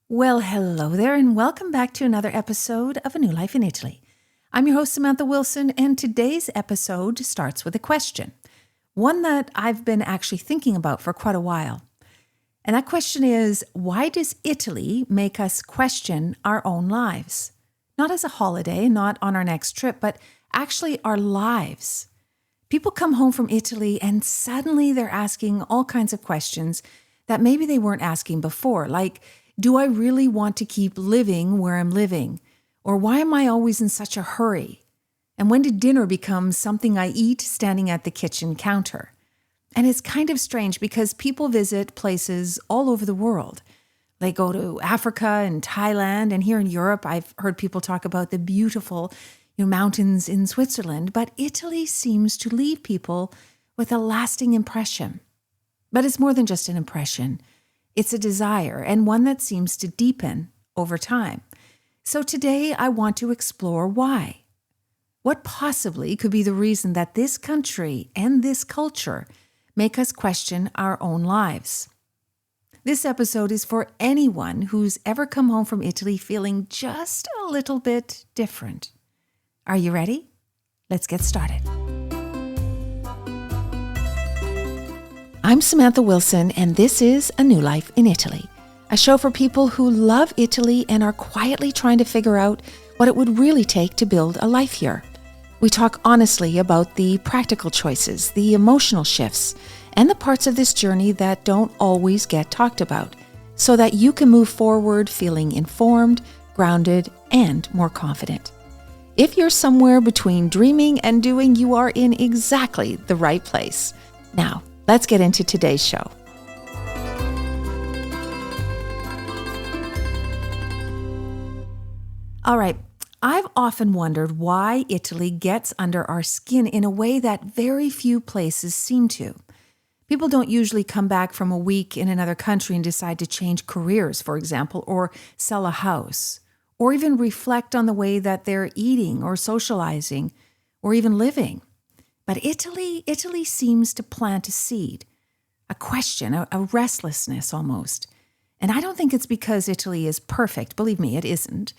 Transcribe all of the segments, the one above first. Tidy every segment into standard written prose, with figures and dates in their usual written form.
Well, hello there, and welcome back to another episode of A New Life in Italy. I'm your host, Samantha Wilson, and today's episode starts with a question, one that I've been actually thinking about for quite a while. And that question is, why does Italy make us question our own lives? Not as a holiday, not on our next trip, but actually our lives. People come home from Italy and suddenly they're asking all kinds of questions that maybe they weren't asking before, like, do I really want to keep living where I'm living? Or why am I always in such a hurry? And when did dinner become something I eat standing at the kitchen counter? And it's kind of strange because people visit places all over the world. They go to Africa and Thailand, and here in Europe, I've heard people talk about the beautiful mountains in Switzerland, but Italy seems to leave people with a lasting impression. But it's more than just an impression. It's a desire, and one that seems to deepen over time. So today I want to explore why. What possibly could be the reason that this country and this culture make us question our own lives? This episode is for anyone who's ever come home from Italy feeling just a little bit different. Are you ready? Let's get started. I'm Samantha Wilson, and this is A New Life in Italy, a show for people who love Italy and are quietly trying to figure out what it would really take to build a life here. We talk honestly about the practical choices, the emotional shifts, and the parts of this journey that don't always get talked about, so that you can move forward feeling informed, grounded, and more confident. If you're somewhere between dreaming and doing, you are in exactly the right place. Now, let's get into today's show. All right, I've often wondered why Italy gets under our skin in a way that very few places seem to. People don't usually come back from a week in another country and decide to change careers, for example, or sell a house, or even reflect on the way that they're eating or socializing or even living. But Italy seems to plant a seed, a question, a restlessness almost. And I don't think it's because Italy is perfect. Believe me, it isn't.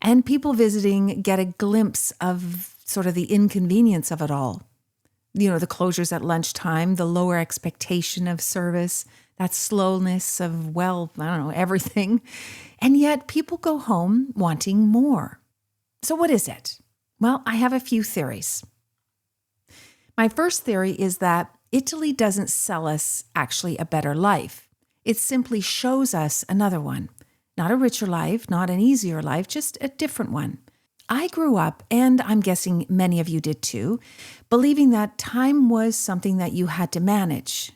And people visiting get a glimpse of sort of the inconvenience of it all. The closures at lunchtime, the lower expectation of service, that slowness of, everything. And yet people go home wanting more. So what is it? Well, I have a few theories. My first theory is that Italy doesn't sell us actually a better life. It simply shows us another one. Not a richer life, not an easier life, just a different one. I grew up, and I'm guessing many of you did too, believing that time was something that you had to manage.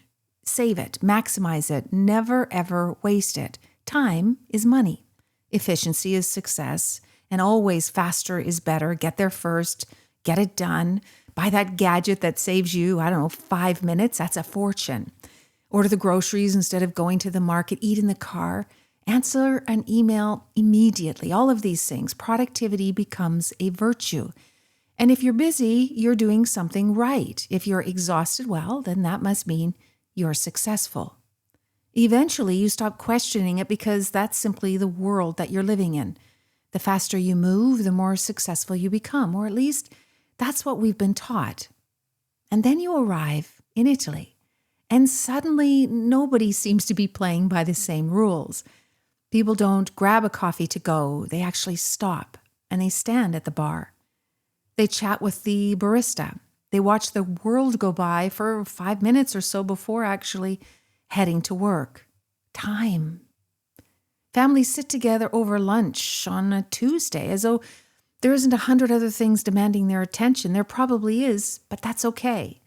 Save it, maximize it, never ever waste it. Time is money. Efficiency is success, and always faster is better. Get there first, get it done. Buy that gadget that saves you, 5 minutes, that's a fortune. Order the groceries instead of going to the market, eat in the car, answer an email immediately. All of these things, productivity becomes a virtue. And if you're busy, you're doing something right. If you're exhausted, well, then that must mean you're successful. Eventually, you stop questioning it because that's simply the world that you're living in. The faster you move, the more successful you become, or at least that's what we've been taught. And then you arrive in Italy, and suddenly nobody seems to be playing by the same rules. People don't grab a coffee to go. They actually stop, and they stand at the bar. They chat with the barista. They watch the world go by for 5 minutes or so before actually heading to work. Time. Families sit together over lunch on a Tuesday as though there isn't 100 other things demanding their attention. There probably is, but that's okay.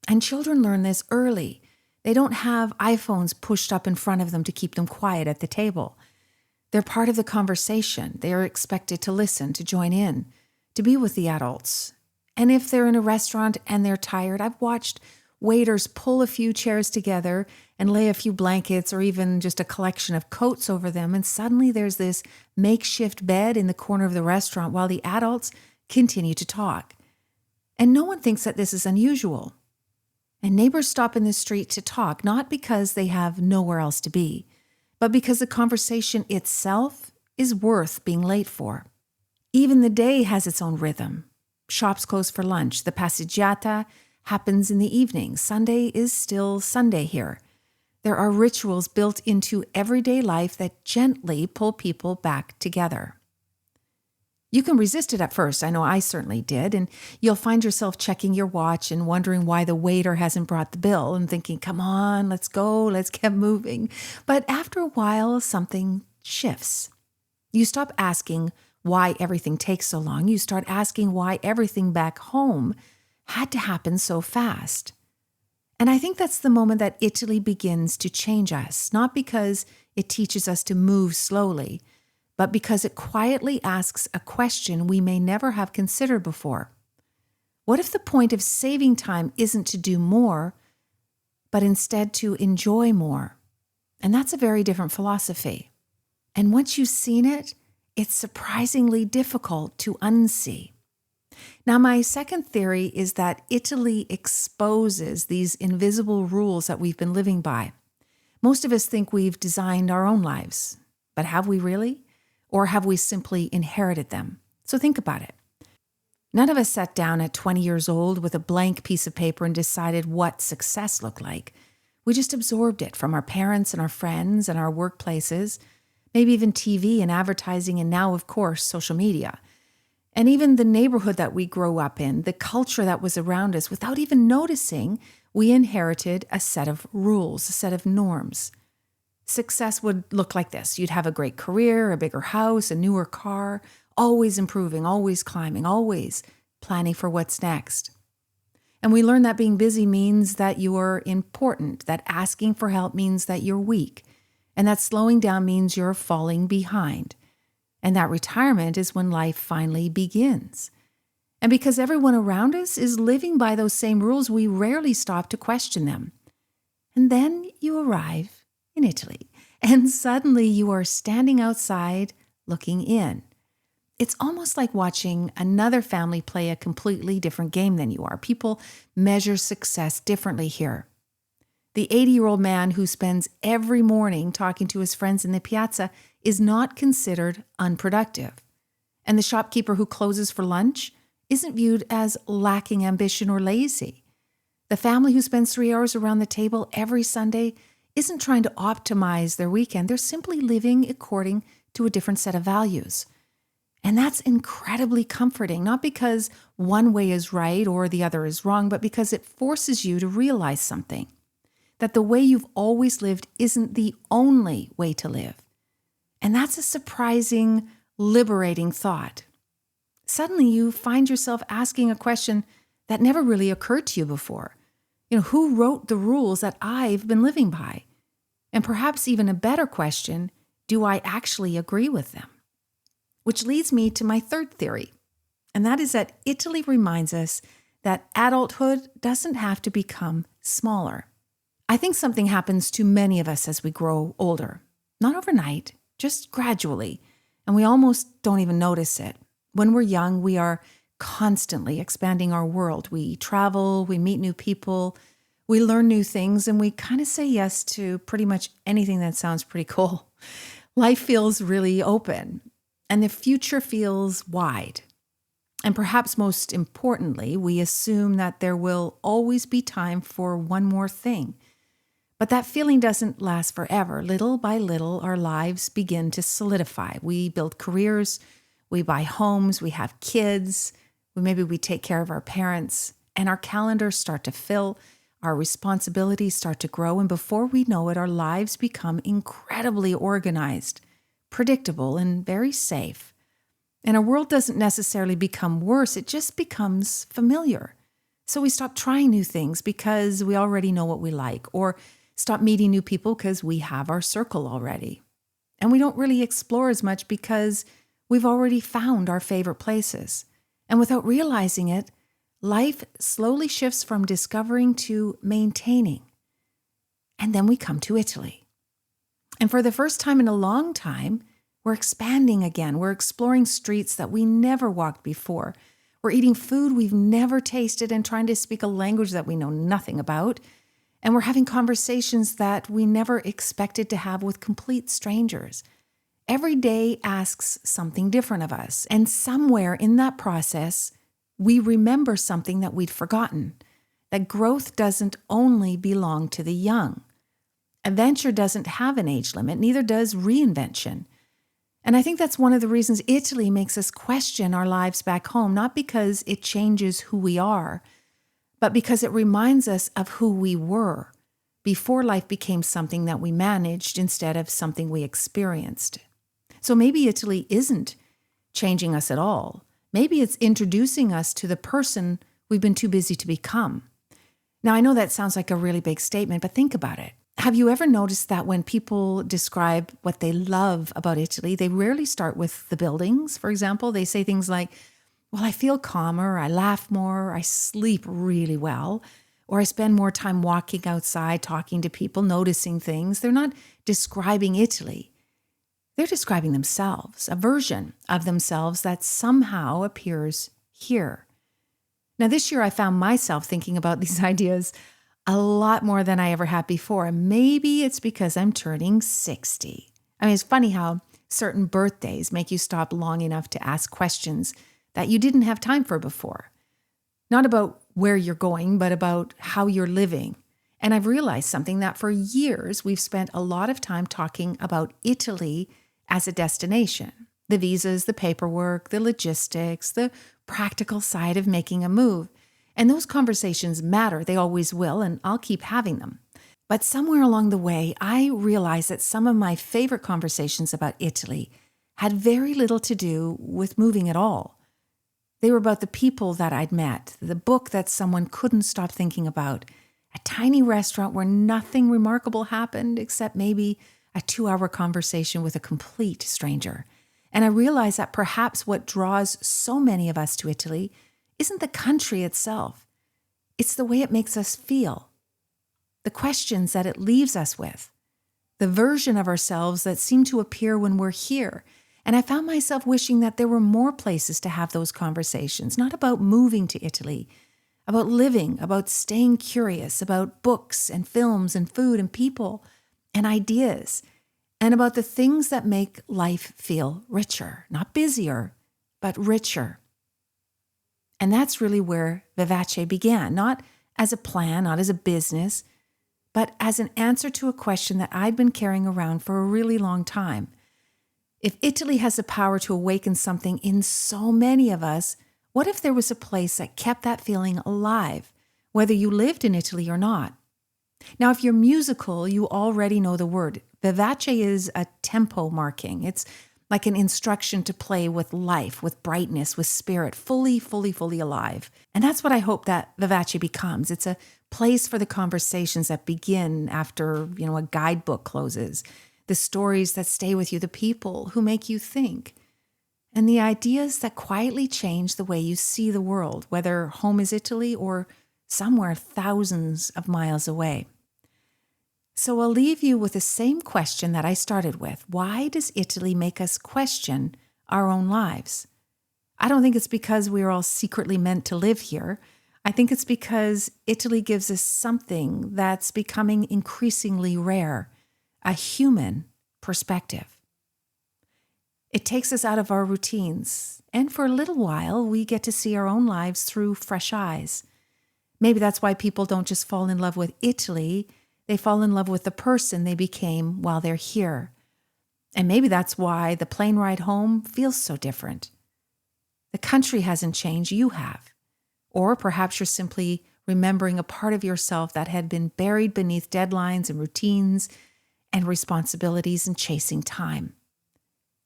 And children learn this early. They don't have iPhones pushed up in front of them to keep them quiet at the table. They're part of the conversation. They are expected to listen, to join in, to be with the adults. And if they're in a restaurant and they're tired, I've watched waiters pull a few chairs together and lay a few blankets or even just a collection of coats over them, and suddenly there's this makeshift bed in the corner of the restaurant while the adults continue to talk. And no one thinks that this is unusual. And neighbors stop in the street to talk, not because they have nowhere else to be, but because the conversation itself is worth being late for. Even the day has its own rhythm. Shops close for lunch. The passeggiata happens in the evening. Sunday is still Sunday here. There are rituals built into everyday life that gently pull people back together. You can resist it at first. I know I certainly did. And you'll find yourself checking your watch and wondering why the waiter hasn't brought the bill and thinking, come on, let's go, let's get moving. But after a while, something shifts. You stop asking why everything takes so long. You start asking why everything back home had to happen so fast. And I think that's the moment that Italy begins to change us, not because it teaches us to move slowly, but because it quietly asks a question we may never have considered before. What if the point of saving time isn't to do more, but instead to enjoy more? And that's a very different philosophy. And once you've seen it, it's surprisingly difficult to unsee. Now, my second theory is that Italy exposes these invisible rules that we've been living by. Most of us think we've designed our own lives, but have we really? Or have we simply inherited them? So think about it. None of us sat down at 20 years old with a blank piece of paper and decided what success looked like. We just absorbed it from our parents and our friends and our workplaces, maybe even TV and advertising, and now, of course, social media. And even the neighborhood that we grew up in, the culture that was around us, without even noticing, we inherited a set of rules, a set of norms. Success would look like this. You'd have a great career, a bigger house, a newer car, always improving, always climbing, always planning for what's next. And we learn that being busy means that you're important, that asking for help means that you're weak, and that slowing down means you're falling behind. And that retirement is when life finally begins. And because everyone around us is living by those same rules, we rarely stop to question them. And then you arrive in Italy, and suddenly you are standing outside looking in. It's almost like watching another family play a completely different game than you are. People measure success differently here. The 80-year-old man who spends every morning talking to his friends in the piazza is not considered unproductive. And the shopkeeper who closes for lunch isn't viewed as lacking ambition or lazy. The family who spends 3 hours around the table every Sunday isn't trying to optimize their weekend. They're simply living according to a different set of values. And that's incredibly comforting, not because one way is right or the other is wrong, but because it forces you to realize something, that the way you've always lived isn't the only way to live. And that's a surprising, liberating thought. Suddenly you find yourself asking a question that never really occurred to you before. Who wrote the rules that I've been living by? And perhaps even a better question, do I actually agree with them? Which leads me to my third theory, and that is that Italy reminds us that adulthood doesn't have to become smaller. I think something happens to many of us as we grow older. Not overnight, just gradually, and we almost don't even notice it. When we're young, we are constantly expanding our world. We travel, we meet new people, we learn new things, and we kind of say yes to pretty much anything that sounds pretty cool. Life feels really open, and the future feels wide. And perhaps most importantly, we assume that there will always be time for one more thing. But that feeling doesn't last forever. Little by little, our lives begin to solidify. We build careers, we buy homes, we have kids, maybe we take care of our parents, and our calendars start to fill. Our responsibilities start to grow, and before we know it, our lives become incredibly organized, predictable, and very safe. And our world doesn't necessarily become worse, it just becomes familiar. So we stop trying new things because we already know what we like, or stop meeting new people because we have our circle already. And we don't really explore as much because we've already found our favorite places. And without realizing it, life slowly shifts from discovering to maintaining. And then we come to Italy. And for the first time in a long time, we're expanding again. We're exploring streets that we never walked before. We're eating food we've never tasted and trying to speak a language that we know nothing about. And we're having conversations that we never expected to have with complete strangers. Every day asks something different of us. And somewhere in that process, we remember something that we'd forgotten, that growth doesn't only belong to the young. Adventure doesn't have an age limit, neither does reinvention. And I think that's one of the reasons Italy makes us question our lives back home, not because it changes who we are, but because it reminds us of who we were before life became something that we managed instead of something we experienced. So maybe Italy isn't changing us at all. Maybe it's introducing us to the person we've been too busy to become. Now, I know that sounds like a really big statement, but think about it. Have you ever noticed that when people describe what they love about Italy, they rarely start with the buildings, for example? They say things like, well, I feel calmer, I laugh more, I sleep really well, or I spend more time walking outside, talking to people, noticing things. They're not describing Italy. They're describing themselves, a version of themselves that somehow appears here. Now, this year I found myself thinking about these ideas a lot more than I ever had before. Maybe it's because I'm turning 60. I mean, it's funny how certain birthdays make you stop long enough to ask questions that you didn't have time for before. Not about where you're going, but about how you're living. And I've realized something, that for years we've spent a lot of time talking about Italy as a destination. The visas, the paperwork, the logistics, the practical side of making a move. And those conversations matter. They always will, and I'll keep having them. But somewhere along the way, I realized that some of my favorite conversations about Italy had very little to do with moving at all. They were about the people that I'd met, the book that someone couldn't stop thinking about, a tiny restaurant where nothing remarkable happened except maybe a 2-hour conversation with a complete stranger. And I realized that perhaps what draws so many of us to Italy isn't the country itself. It's the way it makes us feel, the questions that it leaves us with, the version of ourselves that seem to appear when we're here. And I found myself wishing that there were more places to have those conversations, not about moving to Italy, about living, about staying curious, about books and films and food and people and ideas, and about the things that make life feel richer, not busier, but richer. And that's really where Vivace began, not as a plan, not as a business, but as an answer to a question that I'd been carrying around for a really long time. If Italy has the power to awaken something in so many of us, what if there was a place that kept that feeling alive, whether you lived in Italy or not? Now, if you're musical, you already know the word. Vivace is a tempo marking. It's like an instruction to play with life, with brightness, with spirit, fully alive. And that's what I hope that Vivace becomes. It's a place for the conversations that begin after, a guidebook closes, the stories that stay with you, the people who make you think, and the ideas that quietly change the way you see the world, whether home is Italy or somewhere thousands of miles away. So I'll leave you with the same question that I started with. Why does Italy make us question our own lives? I don't think it's because we're all secretly meant to live here. I think it's because Italy gives us something that's becoming increasingly rare, a human perspective. It takes us out of our routines, and for a little while, we get to see our own lives through fresh eyes. Maybe that's why people don't just fall in love with Italy, they fall in love with the person they became while they're here. And maybe that's why the plane ride home feels so different. The country hasn't changed, you have. Or perhaps you're simply remembering a part of yourself that had been buried beneath deadlines and routines and responsibilities and chasing time.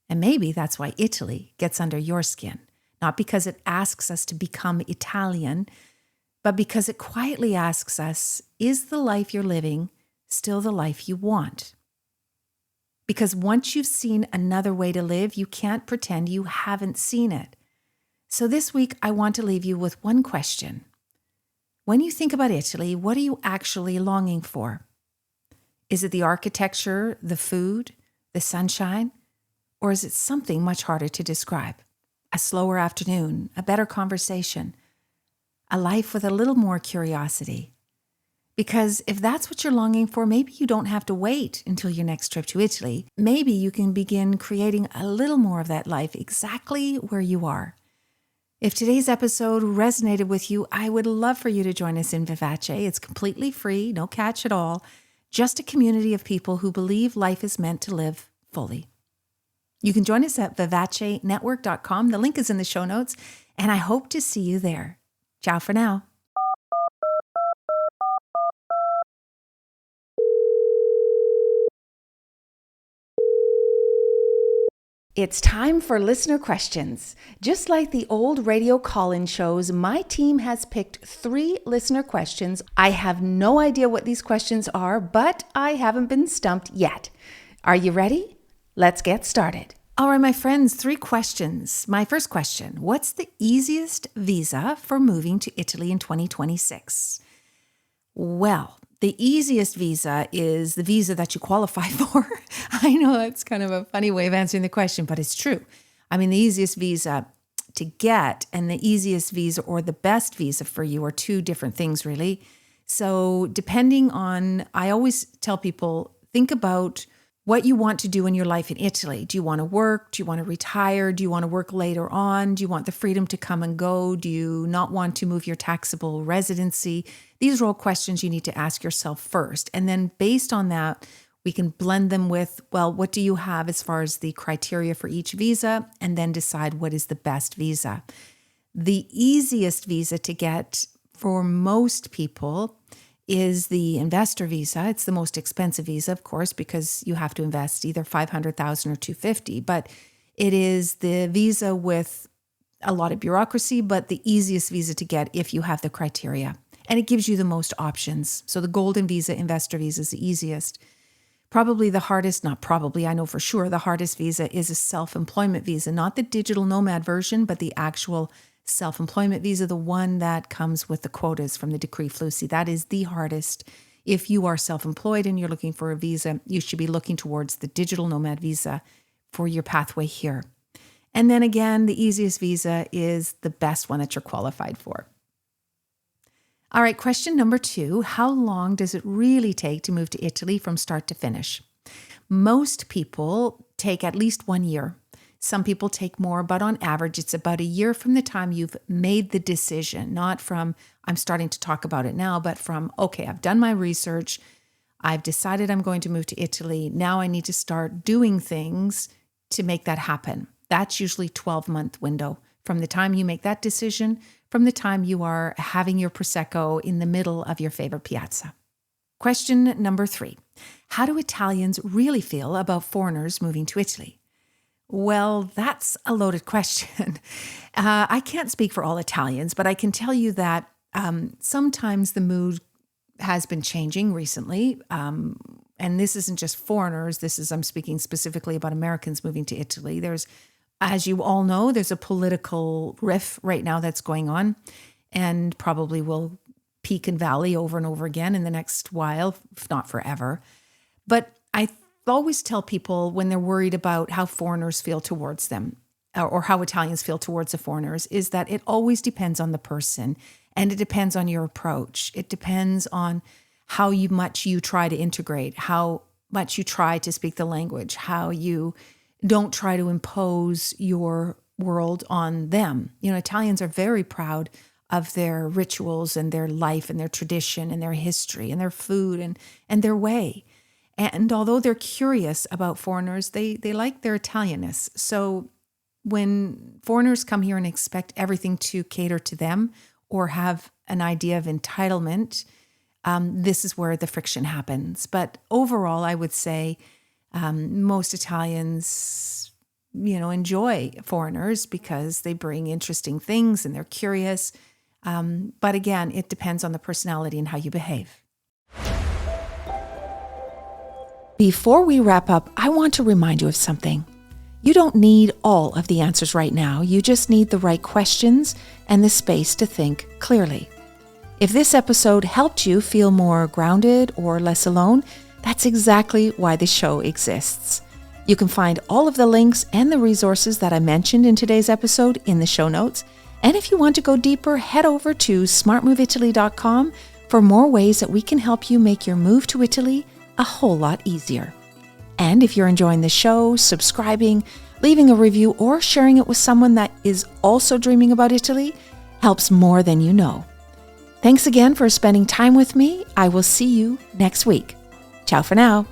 And maybe that's why Italy gets under your skin, not because it asks us to become Italian, but because it quietly asks us, is the life you're living still the life you want? Because once you've seen another way to live, you can't pretend you haven't seen it. So this week, I want to leave you with one question. When you think about Italy, what are you actually longing for? Is it the architecture, the food, the sunshine? Or is it something much harder to describe? A slower afternoon, a better conversation, a life with a little more curiosity. Because if that's what you're longing for, maybe you don't have to wait until your next trip to Italy. Maybe you can begin creating a little more of that life exactly where you are. If today's episode resonated with you, I would love for you to join us in Vivace. It's completely free, no catch at all, just a community of people who believe life is meant to live fully. You can join us at vivacenetwork.com. The link is in the show notes, and I hope to see you there. Ciao for now. It's time for listener questions. Just like the old radio call-in shows, my team has picked 3 listener questions. I have no idea what these questions are, but I haven't been stumped yet. Are you ready? Let's get started. All right, my friends, 3 questions. My first question, what's the easiest visa for moving to Italy in 2026? Well, the easiest visa is the visa that you qualify for. I know that's kind of a funny way of answering the question, but it's true. I mean, the easiest visa to get and the easiest visa or the best visa for you are 2 different things, really. So depending on, I always tell people, think about what you want to do in your life in Italy. Do you want to work? Do you want to retire? Do you want to work later on? Do you want the freedom to come and go? Do you not want to move your taxable residency? These are all questions you need to ask yourself first. And then based on that, we can blend them with, well, what do you have as far as the criteria for each visa? And then decide what is the best visa. The easiest visa to get for most people is the investor visa. It's the most expensive visa, of course, because you have to invest either $500,000 or $250,000. But it is the visa with a lot of bureaucracy, but the easiest visa to get if you have the criteria. And it gives you the most options. So the golden visa, investor visa is the easiest. Probably the hardest, not probably, I know for sure, the hardest visa is a self-employment visa, not the digital nomad version, but the actual self-employment visa, the one that comes with the quotas from the Decree Flussi. That is the hardest. If you are self-employed and you're looking for a visa, you should be looking towards the digital nomad visa for your pathway here. And then again, the easiest visa is the best one that you're qualified for. All right, question number 2, how long does it really take to move to Italy from start to finish? Most people take at least 1 year. Some people take more, but on average, it's about a year from the time you've made the decision, not from, I'm starting to talk about it now, but from, okay, I've done my research. I've decided I'm going to move to Italy. Now I need to start doing things to make that happen. That's usually 12-month window from the time you make that decision, from the time you are having your Prosecco in the middle of your favorite piazza. Question number 3, how do Italians really feel about foreigners moving to Italy? Well, that's a loaded question. I can't speak for all Italians, but I can tell you that sometimes the mood has been changing recently. And this isn't just foreigners. I'm speaking specifically about Americans moving to Italy. There's, as you all know, there's a political rift right now that's going on and probably will peak and valley over and over again in the next while, if not forever. But I always tell people when they're worried about how foreigners feel towards them or how Italians feel towards the foreigners is that it always depends on the person and it depends on your approach. It depends on how much you try to integrate, how much you try to speak the language, how you don't try to impose your world on them. You know, Italians are very proud of their rituals and their life and their tradition and their history and their food and their way. And although they're curious about foreigners, they like their Italianness. So when foreigners come here and expect everything to cater to them or have an idea of entitlement, this is where the friction happens. But overall, I would say most Italians, enjoy foreigners because they bring interesting things and they're curious. But again, it depends on the personality and how you behave. Before we wrap up, I want to remind you of something. You don't need all of the answers right now. You just need the right questions and the space to think clearly. If this episode helped you feel more grounded or less alone, that's exactly why the show exists. You can find all of the links and the resources that I mentioned in today's episode in the show notes. And if you want to go deeper, head over to smartmoveitaly.com for more ways that we can help you make your move to Italy a whole lot easier. And if you're enjoying the show, subscribing, leaving a review, or sharing it with someone that is also dreaming about Italy helps more than you know. Thanks again for spending time with me. I will see you next week. Ciao for now.